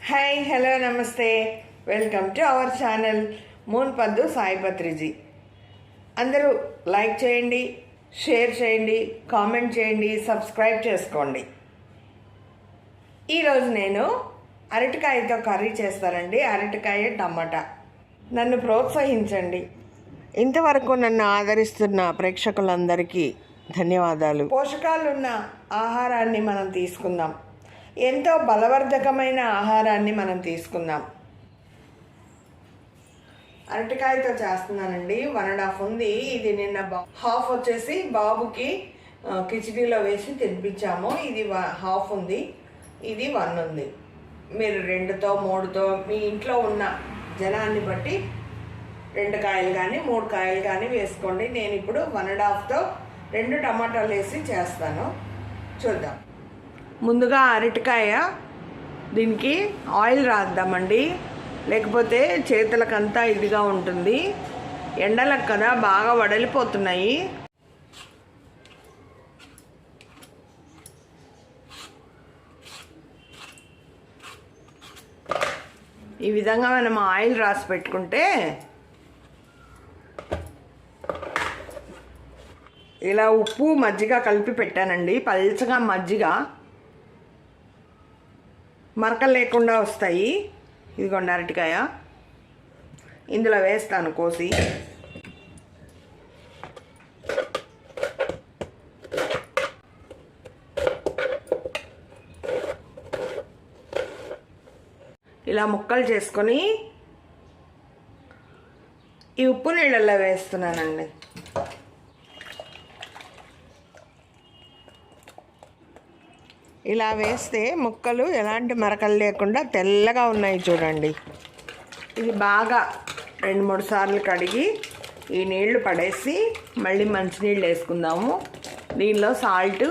Hi hello నమస్తే welcome to our channel మూన్పద్దు సాయి పత్రిజీ. అందరూ లైక్ చేయండి, షేర్ చేయండి, కామెంట్ చేయండి, సబ్స్క్రైబ్ చేసుకోండి. ఈరోజు నేను అరటికాయతో కర్రీ చేస్తానండి. అరటికాయ టమాటా. నన్ను ప్రోత్సహించండి. ఇంతవరకు నన్ను ఆదరిస్తున్న ప్రేక్షకులందరికీ ధన్యవాదాలు. పోషకాలున్న ఆహారాన్ని మనం తీసుకుందాం. ఎంతో బలవర్ధకమైన ఆహారాన్ని మనం తీసుకుందాం. అరటికాయతో చేస్తున్నానండి. 1.5 ఉంది. ఇది నిన్న హాఫ్ వచ్చేసి బాబుకి కిచిడీలో వేసి తినిపించాము. ఇది హాఫ్ ఉంది, ఇది 1 ఉంది. మీరు 2తో 3తో మీ ఇంట్లో ఉన్న జనాన్ని బట్టి 2 కాయలు కానీ 3 కాయలు కానీ వేసుకోండి. నేను ఇప్పుడు 1.5తో 2 టమాటాలు వేసి చేస్తాను. చూద్దాం. ముందుగా అరటికాయ దీనికి ఆయిల్ రాద్దామండి, లేకపోతే చేతులకంతా ఇదిగా ఉంటుంది. ఎండలకు కదా బాగా వడలిపోతున్నాయి. ఈ విధంగా మనం ఆయిల్ రాసి పెట్టుకుంటే ఇలా ఉప్పు మజ్జిగ కలిపి పెట్టానండి. పల్చగా మజ్జిగ మరకలు లేకుండా వస్తాయి. ఇదిగోండి అరటికాయ, ఇందులో వేస్తాను కోసి. ఇలా ముక్కలు చేసుకొని ఈ ఉప్పు నీళ్ళల్లో వేస్తున్నానండి. ఇలా వేస్తే ముక్కలు ఎలాంటి మరకలు లేకుండా తెల్లగా ఉన్నాయి చూడండి. ఇది బాగా 2-3 సార్లు కడిగి ఈ నీళ్లు పడేసి మళ్ళీ మంచినీళ్ళు వేసుకుందాము. దీనిలో సాల్ట్,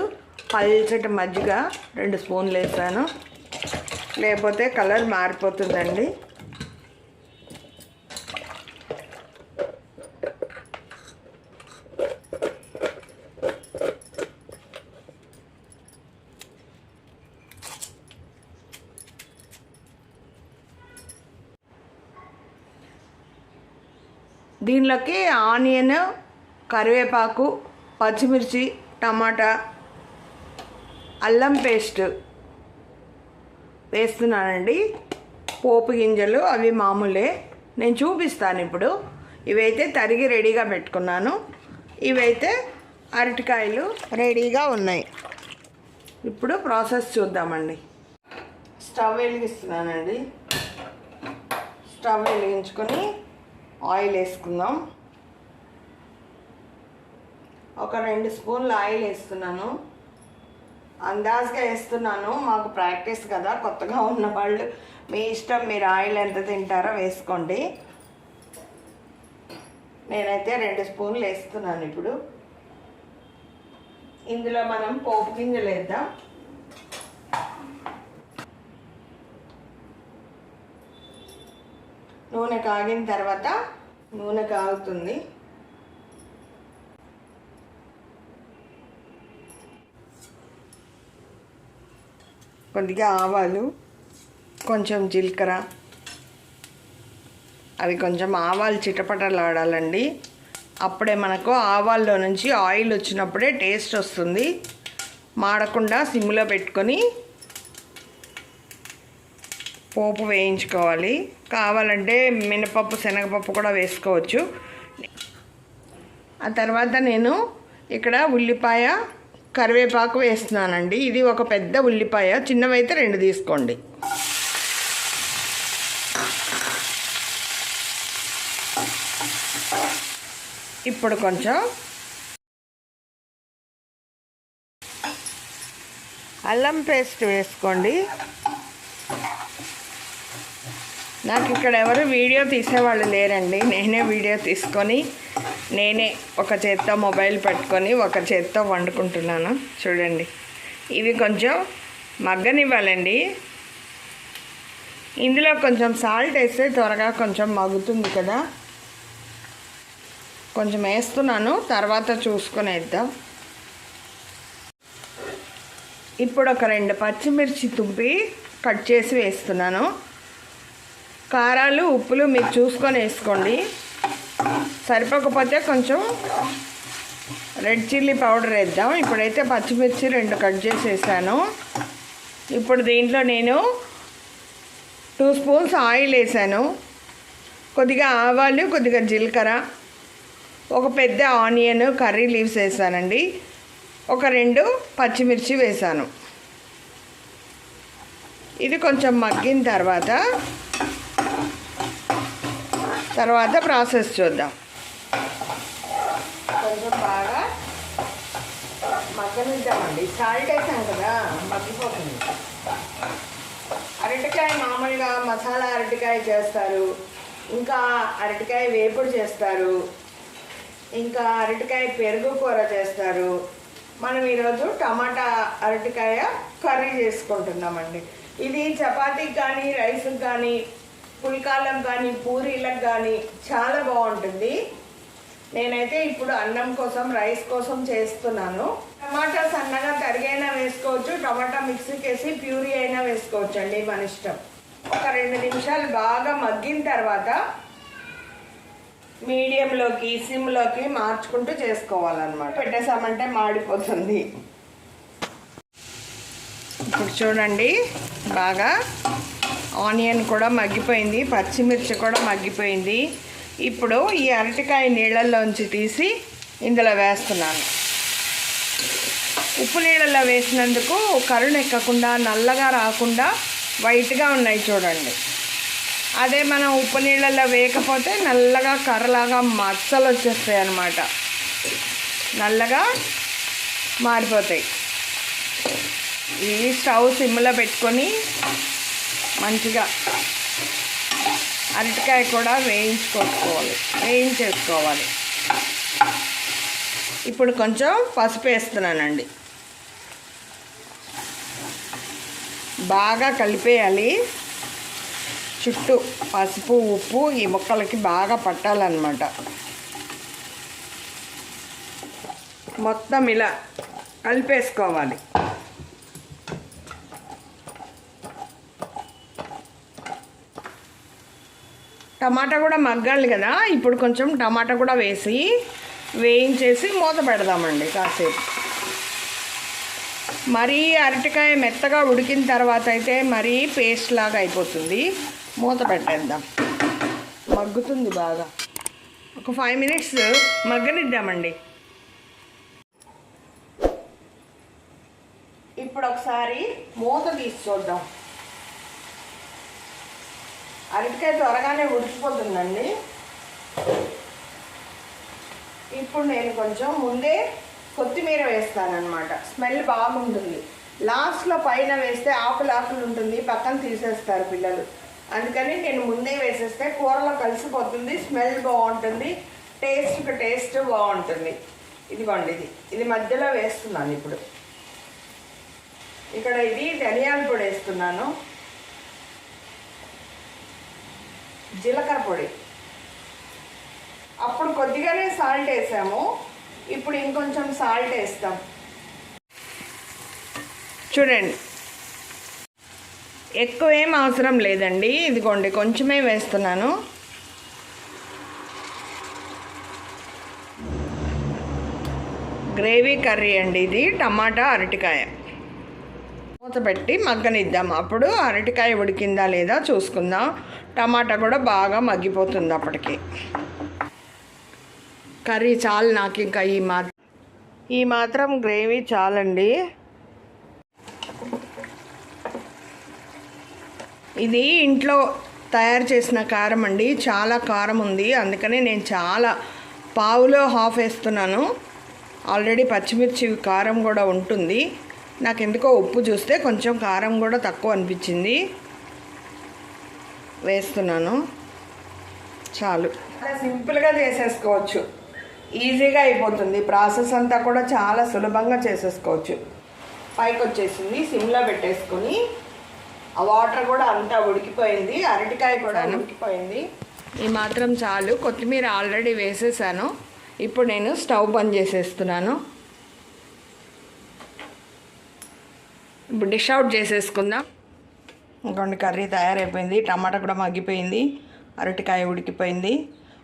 పల్చటి మజ్జిగ 2 స్పూన్లు వేసాను, లేకపోతే కలర్ మారిపోతుందండి. దీనిలోకి ఆనియన్, కరివేపాకు, పచ్చిమిర్చి, టమాటా, అల్లం పేస్ట్ వేస్తున్నానండి. పోపు గింజలు అవి మామూలే, నేను చూపిస్తాను ఇప్పుడు. ఇవైతే తరిగి రెడీగా పెట్టుకున్నాను. ఇవైతే అరటికాయలు రెడీగా ఉన్నాయి. ఇప్పుడు ప్రాసెస్ చూద్దామండి. స్టవ్ వెలిగిస్తున్నానండి. స్టవ్ వెలిగించుకొని ఆయిల్ వేసుకుందాం. ఒక 2 స్పూన్లు ఆయిల్ వేస్తున్నాను. అందాజుగా వేస్తున్నాను, మాకు ప్రాక్టీస్ కదా. కొత్తగా ఉన్నవాళ్ళు మీ ఇష్టం, మీరు ఆయిల్ ఎంత తింటారో వేసుకోండి. నేనైతే 2 స్పూన్లు వేస్తున్నాను. ఇప్పుడు ఇందులో మనం పోపు గింజలు వేద్దాం. నూనె కాగిన తర్వాత, నూనె కాగుతుంది, కొద్దిగా ఆవాలు, కొంచెం జీలకర్ర, అవి కొంచెం ఆవాలు చిటపటలాడాలండి. అప్పుడే మనకు ఆవాల్లో నుంచి ఆయిల్ వచ్చినప్పుడే టేస్ట్ వస్తుంది. మాడకుండా సిమ్లో పెట్టుకొని పోపు వేయించుకోవాలి. కావాలంటే మినపప్పు, శనగపప్పు కూడా వేసుకోవచ్చు. ఆ తర్వాత నేను ఇక్కడ ఉల్లిపాయ, కరివేపాకు వేస్తున్నానండి. ఇది ఒక పెద్ద ఉల్లిపాయ, చిన్నవైతే 2 తీసుకోండి. ఇప్పుడు కొంచెం అల్లం పేస్ట్ వేసుకోండి. నాకు ఇక్కడ ఎవరు వీడియో తీసేవాళ్ళు లేరండి. నేనే వీడియో తీసుకొని నేనే ఒక చేత్తో మొబైల్ పట్టుకొని ఒక చేత్తో వండుకుంటున్నాను. చూడండి, ఇవి కొంచెం మగ్గనివ్వాలండి. ఇందులో కొంచెం సాల్ట్ వేస్తే త్వరగా కొంచెం మగ్గుతుంది కదా. కొంచెం వేస్తున్నాను, తర్వాత చూసుకొని వేద్దాం. ఇప్పుడు ఒక 2 పచ్చిమిర్చి తుంపి కట్ చేసి వేస్తున్నాను. కారాలు ఉప్పులు మీరు చూసుకొని వేసుకోండి. సరిపోకపోతే కొంచెం రెడ్ చిల్లీ పౌడర్ వేద్దాం. ఇప్పుడైతే పచ్చిమిర్చి 2 కట్ చేసి వేసాను. ఇప్పుడు దీంట్లో నేను 2 స్పూన్స్ ఆయిల్ వేసాను. కొద్దిగా ఆవాలు, కొద్దిగా జీలకర్ర, ఒక పెద్ద ఆనియన్, కర్రీ లీవ్స్ వేసానండి. ఒక 2 పచ్చిమిర్చి వేసాను. ఇది కొంచెం మగ్గిన తర్వాత ప్రాసెస్ చూద్దాం. కొంచెం బాగా మగ్గనిద్దామండి. సాల్ట్ వేసాం కదా, మగ్గిపోతుంది. అరటికాయ మామూలుగా మసాలా అరటికాయ చేస్తారు, ఇంకా అరటికాయ వేపుడు చేస్తారు, ఇంకా అరటికాయ పెరుగు కూర చేస్తారు. మనం ఈరోజు టమాటా అరటికాయ కర్రీ చేసుకుంటున్నామండి. ఇది చపాతీకి కానీ, రైస్కి కానీ, పుల్కాలకు కానీ, పూరీలకు కానీ చాలా బాగుంటుంది. నేనైతే ఇప్పుడు అన్నం కోసం, రైస్ కోసం చేస్తున్నాను. టమాటా సన్నగా తరిగైనా వేసుకోవచ్చు, టమాటా మిక్సీకి వేసి ప్యూరీ అయినా వేసుకోవచ్చు అండి, మన ఇష్టం. ఒక 2 నిమిషాలు బాగా మగ్గిన తర్వాత మీడియంలోకి, సిమ్లోకి మార్చుకుంటూ చేసుకోవాలన్నమాట. పెట్టేసామంటే మాడిపోతుంది. ఇప్పుడు చూడండి, బాగా ఆనియన్ కూడా మగ్గిపోయింది, పచ్చిమిర్చి కూడా మగ్గిపోయింది. ఇప్పుడు ఈ అరటికాయ నీళ్ళల్లోంచి తీసి ఇందులో వేస్తున్నాను. ఉప్పు నీళ్ళల్లో వేసినందుకు కరుణ ఎక్కకుండా, నల్లగా రాకుండా వైట్గా ఉన్నాయి చూడండి. అదే మనం ఉప్పు నీళ్ళల్లో వేయకపోతే నల్లగా కర్రలాగా మచ్చలు వచ్చేస్తాయి అన్నమాట, నల్లగా మారిపోతాయి. ఇవి స్టవ్ సిమ్లో పెట్టుకొని మంచిగా అరటికాయ కూడా వేయించేసుకోవాలి. ఇప్పుడు కొంచెం పసుపు వేస్తున్నానండి. బాగా కలిపేయాలి. చుట్టూ పసుపు, ఉప్పు ఈ ముక్కలకి బాగా పట్టాలన్నమాట. మొత్తం ఇలా కలిపేసుకోవాలి. టమాటా కూడా మగ్గాలి కదా, ఇప్పుడు కొంచెం టమాటా కూడా వేయించేసి మూత పెడదామండి కాసేపు. మరీ అరటికాయ మెత్తగా ఉడికిన తర్వాత అయితే మరీ పేస్ట్ లాగా అయిపోతుంది. మూత పెట్టేద్దాం, మగ్గుతుంది బాగా. ఒక 5 మినిట్స్ మగ్గనిద్దామండి. ఇప్పుడు ఒకసారి మూత తీసి చూద్దాం. అరటికాయ త్వరగానే ఉడికిపోతుందండి. ఇప్పుడు నేను కొంచెం ముందే కొత్తిమీర వేస్తానన్నమాట, స్మెల్ బాగుంటుంది. లాస్ట్లో పైన వేస్తే ఆకులు ఉంటుంది, పక్కన తీసేస్తారు పిల్లలు. అందుకని నేను ముందే వేసేస్తే కూరలో కలిసిపోతుంది, స్మెల్ బాగుంటుంది, టేస్ట్ బాగుంటుంది. ఇదిగోండి, ఇది మధ్యలో వేస్తున్నాను. ఇప్పుడు ఇక్కడ ఇది ధనియాల పొడి వేస్తున్నాను, జీలకర్ర పొడి. అప్పుడు కొద్దిగానే సాల్ట్ వేసాము, ఇప్పుడు ఇంకొంచెం సాల్ట్ వేస్తాం. చూడండి, ఎక్కువ ఏం అవసరం లేదండి. ఇదిగోండి, కొంచెమే వేస్తున్నాను. గ్రేవీ కర్రీ అండి ఇది, టమాటా అరటికాయ. మూత పెట్టి మగ్గనిద్దాం. అప్పుడు అరటికాయ ఉడికిందా లేదా చూసుకుందాం. టమాటా కూడా బాగా మగ్గిపోతుంది అప్పటికి. కర్రీ చాలు నాకు, ఇంకా ఈ మాత్రం గ్రేవీ చాలండి. ఇది ఇంట్లో తయారు చేసిన కారం అండి, చాలా కారం ఉంది. అందుకని నేను చాలా పావులో హాఫ్ వేస్తున్నాను. ఆల్రెడీ పచ్చిమిర్చి కారం కూడా ఉంటుంది. నాకు ఎందుకో ఉప్పు చూస్తే కొంచెం కారం కూడా తక్కువ అనిపించింది, వేస్తున్నాను. చాలు, సింపుల్గా చేసేసుకోవచ్చు, ఈజీగా అయిపోతుంది. ప్రాసెస్ అంతా కూడా చాలా సులభంగా చేసేసుకోవచ్చు. పైకి వచ్చేసింది, సిమ్లో పెట్టేసుకొని ఆ వాటర్ కూడా అంతా ఉడికిపోయింది, అరటికాయ కూడా ఉడికిపోయింది. ఈ మాత్రం చాలు. కొత్తిమీర ఆల్రెడీ వేసేసాను. ఇప్పుడు నేను స్టవ్ బంద్ చేసేస్తున్నాను. ఇప్పుడు డిష్ అవుట్ చేసేసుకుందాం. ఇంకొండి కర్రీ తయారైపోయింది. టమాటా కూడా మగ్గిపోయింది, అరటికాయ ఉడికిపోయింది.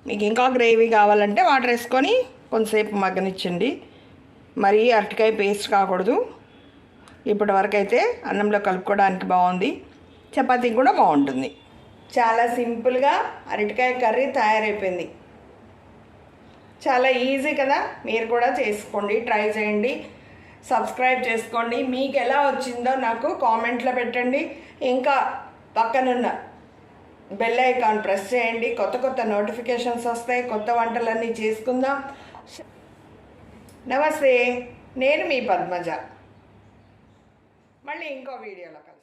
మీకు ఇంకా గ్రేవీ కావాలంటే వాటర్ వేసుకొని కొంతసేపు మగ్గనిచ్చండి. మరీ అరటికాయ పేస్ట్ కాకూడదు. ఇప్పటి వరకు అయితే అన్నంలో కలుపుకోవడానికి బాగుంది, చపాతీకి కూడా బాగుంటుంది. చాలా సింపుల్గా అరటికాయ కర్రీ తయారైపోయింది. చాలా ఈజీ కదా, మీరు కూడా చేసుకోండి, ట్రై చేయండి, సబ్స్క్రైబ్ చేసుకోండి. మీకు ఎలా వచ్చిందో నాకు కామెంట్లో పెట్టండి. ఇంకా పక్కనున్న బెల్ ఐకాన్ ప్రెస్ చేయండి. కొత్త కొత్త నోటిఫికేషన్స్ వస్తాయి. కొత్త వంటలన్నీ చేసుకుందాం. నమస్తే, నేను మీ పద్మజ. మళ్ళీ ఇంకో వీడియోలో కలుద్దాం.